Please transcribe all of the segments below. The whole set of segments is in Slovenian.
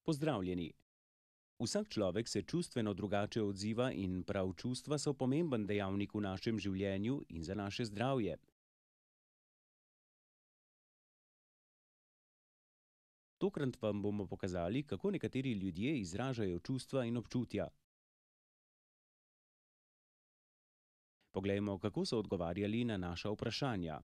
Pozdravljeni! Vsak človek se čustveno drugače odziva in prav čustva so pomemben dejavnik v našem življenju in za naše zdravje. Tokrat vam bomo pokazali, kako nekateri ljudje izražajo čustva in občutja. Poglejmo, kako so odgovarjali na naša vprašanja.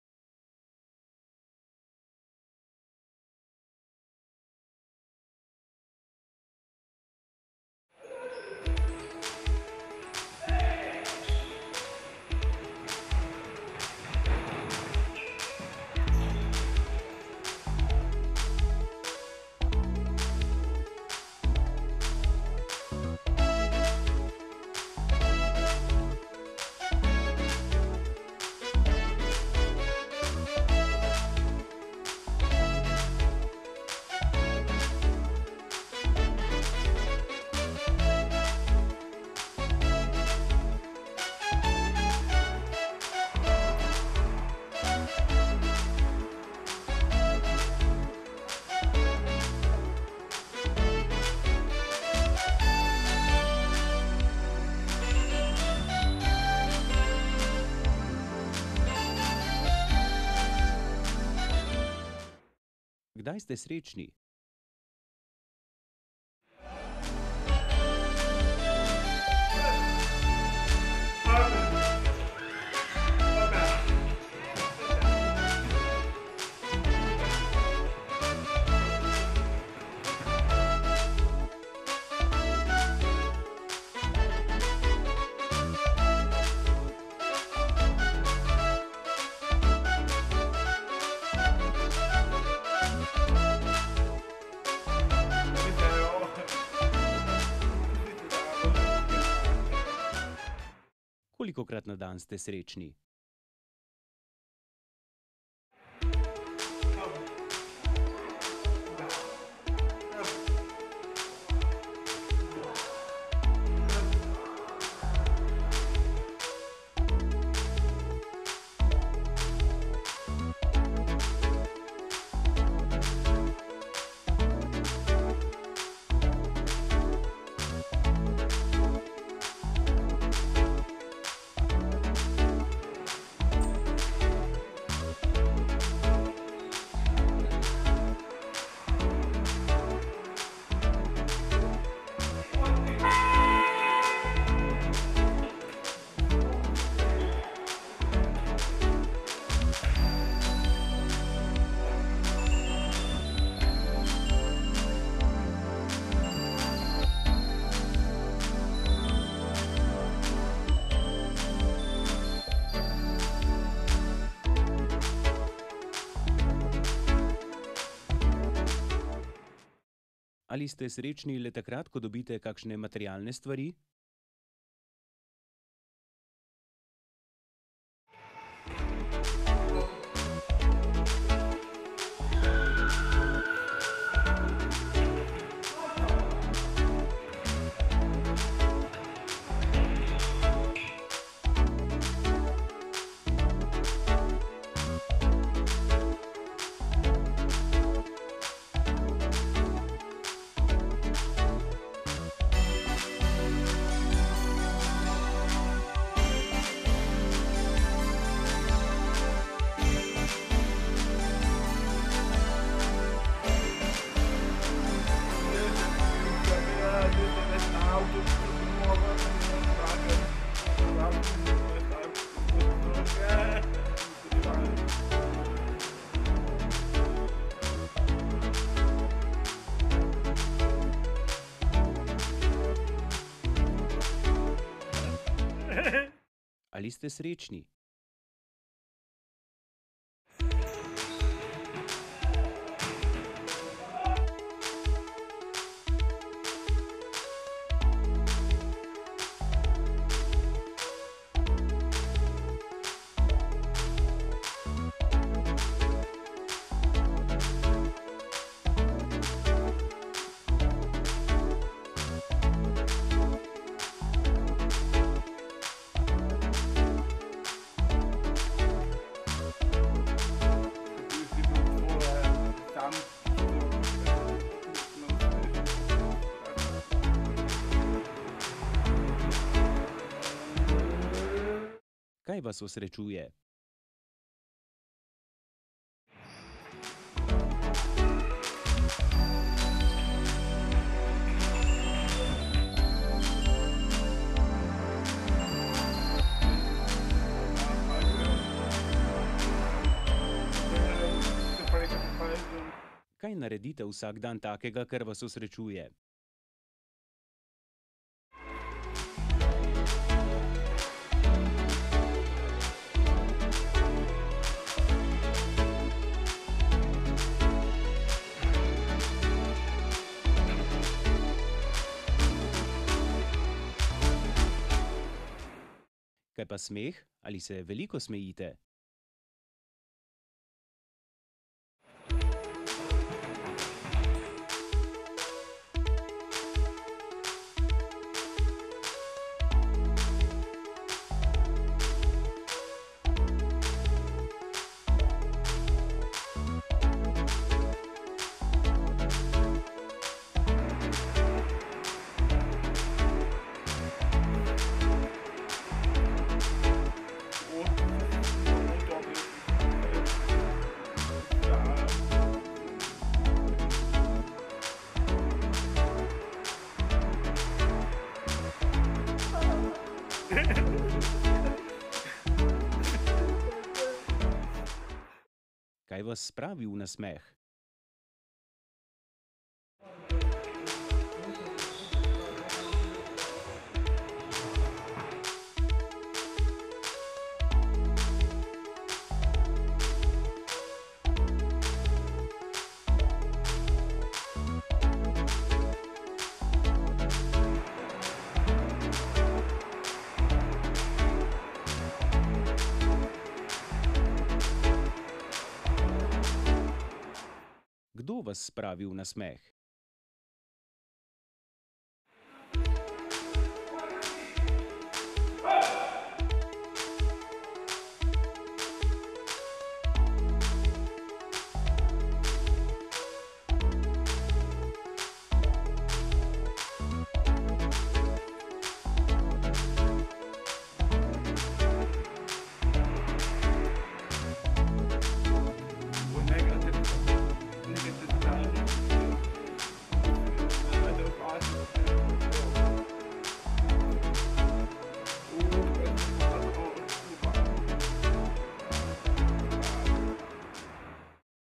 Kdaj ste srečni? Kolikokrat na dan ste srečni? Ali ste srečni le takrat, ko dobite kakšne materialne stvari? Ali ste srečni? Kaj vas osrečuje? Kaj naredite vsak dan takega, kar vas osrečuje? Kaj pa smeh? Ali se veliko smejite? Kaj vas spravi v nasmeh? Kdo vas spravi v nasmeh?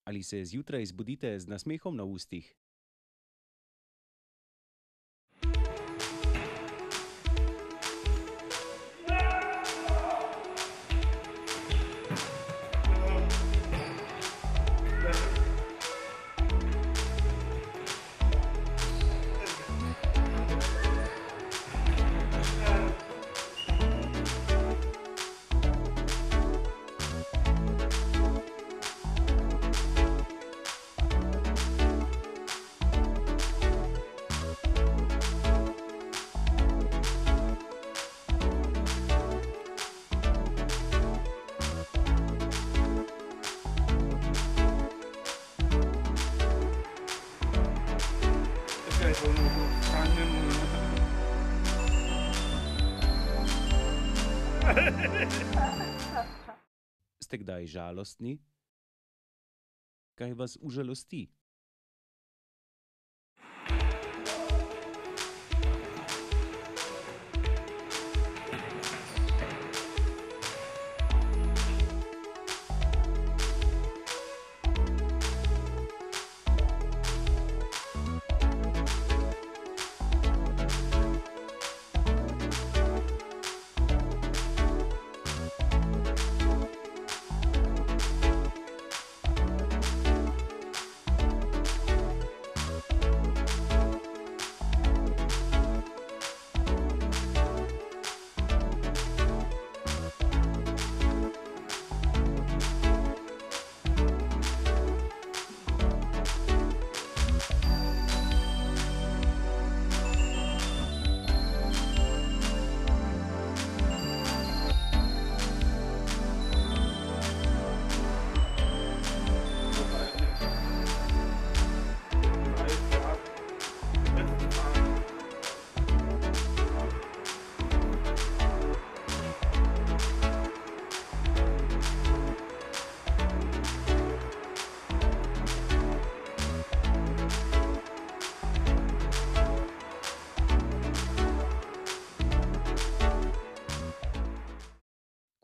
Ali se zjutraj zbudite z nasmehom na ustih? Ste kdaj žalostni? Kaj vas užalosti?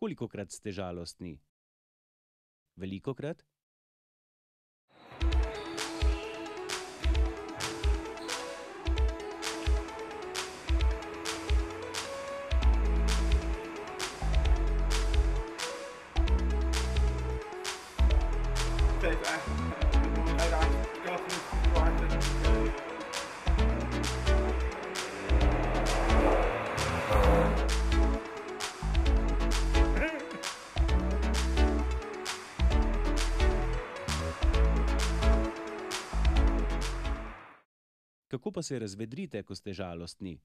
Kolikokrat ste žalostni? Velikokrat? Kako pa se razvedrite, ko ste žalostni?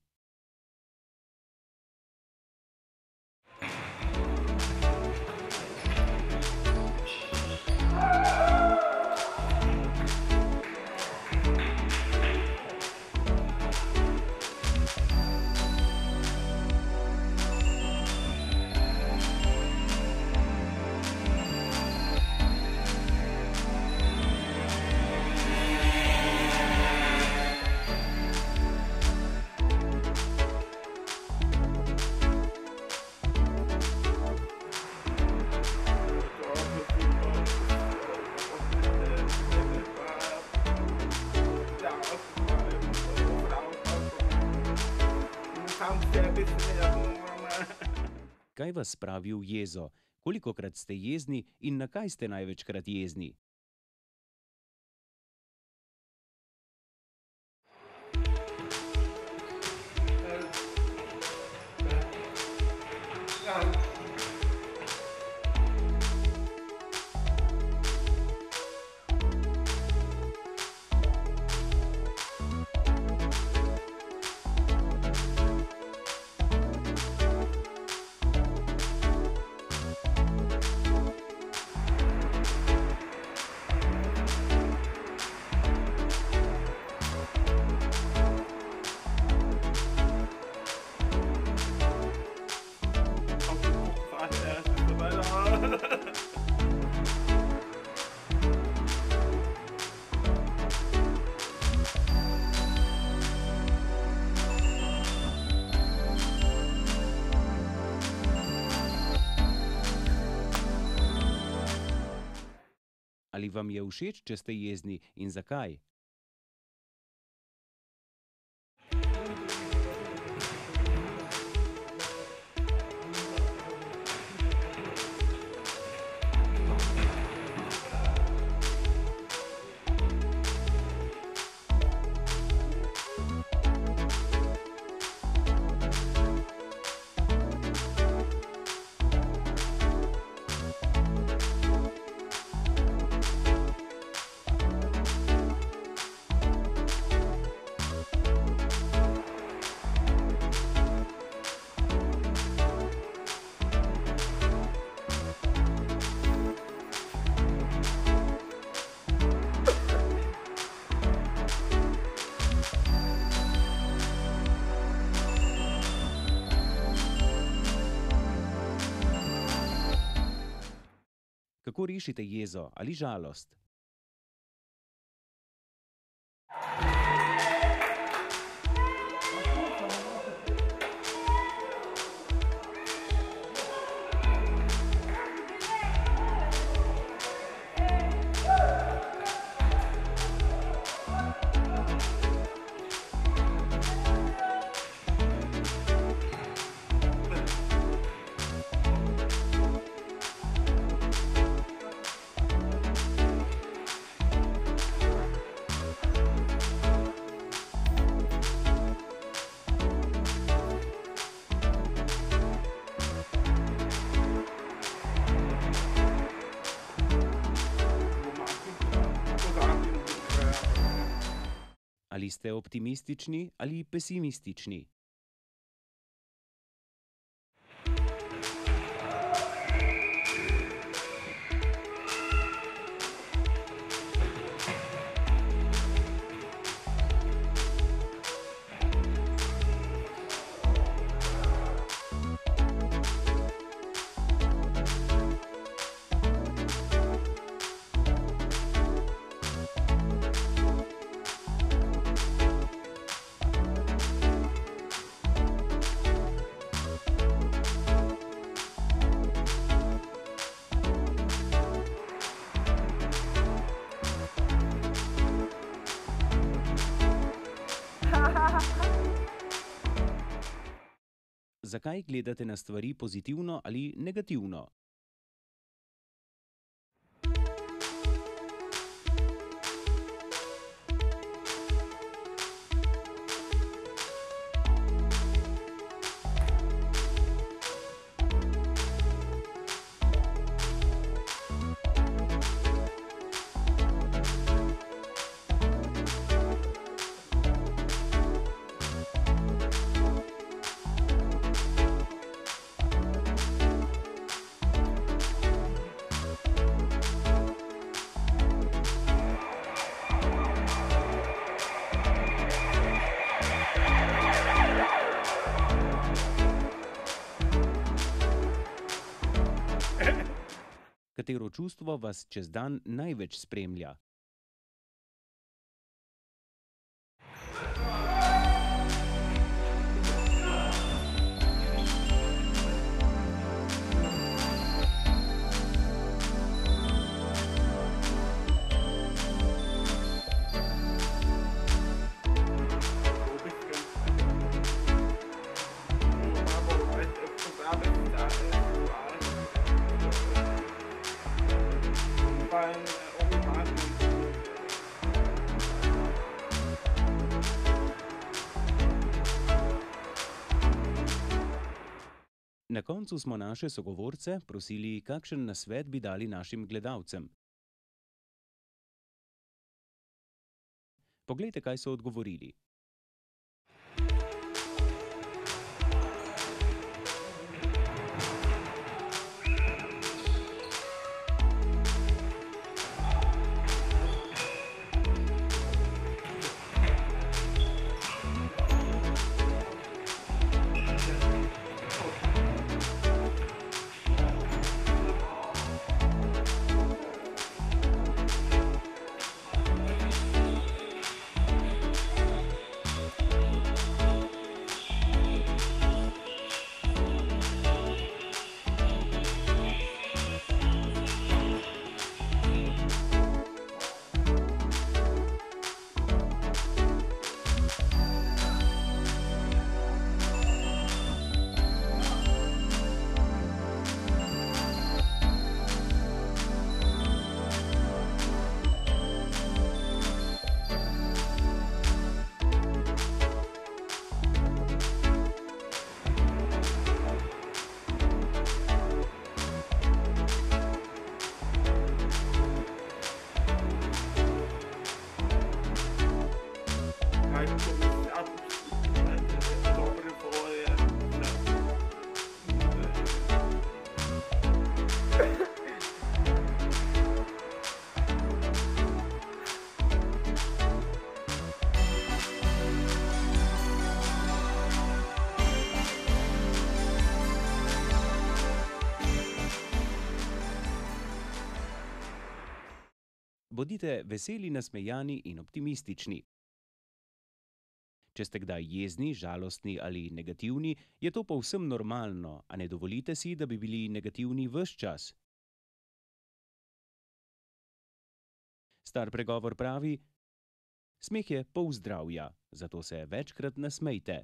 Kaj vas spravi v jezo? Kolikokrat ste jezni in na kaj ste največkrat jezni? Ali vam je všeč, če ste jezni in zakaj? Kako rešite jezo ali žalost? Ali ste optimistični ali pesimistični? zakaj gledate na stvari pozitivno ali negativno? Katero čustvo vas čez dan največ spremlja? Na koncu smo naše sogovorce prosili, kakšen nasvet bi dali našim gledalcem. Poglejte, kaj so odgovorili. Bodite veseli, nasmejani in optimistični. Če ste kdaj jezni, žalostni ali negativni, je to povsem normalno, a ne dovolite si, da bi bili negativni ves čas. Star pregovor pravi: smeh je pol zdravja, zato se večkrat nasmejte.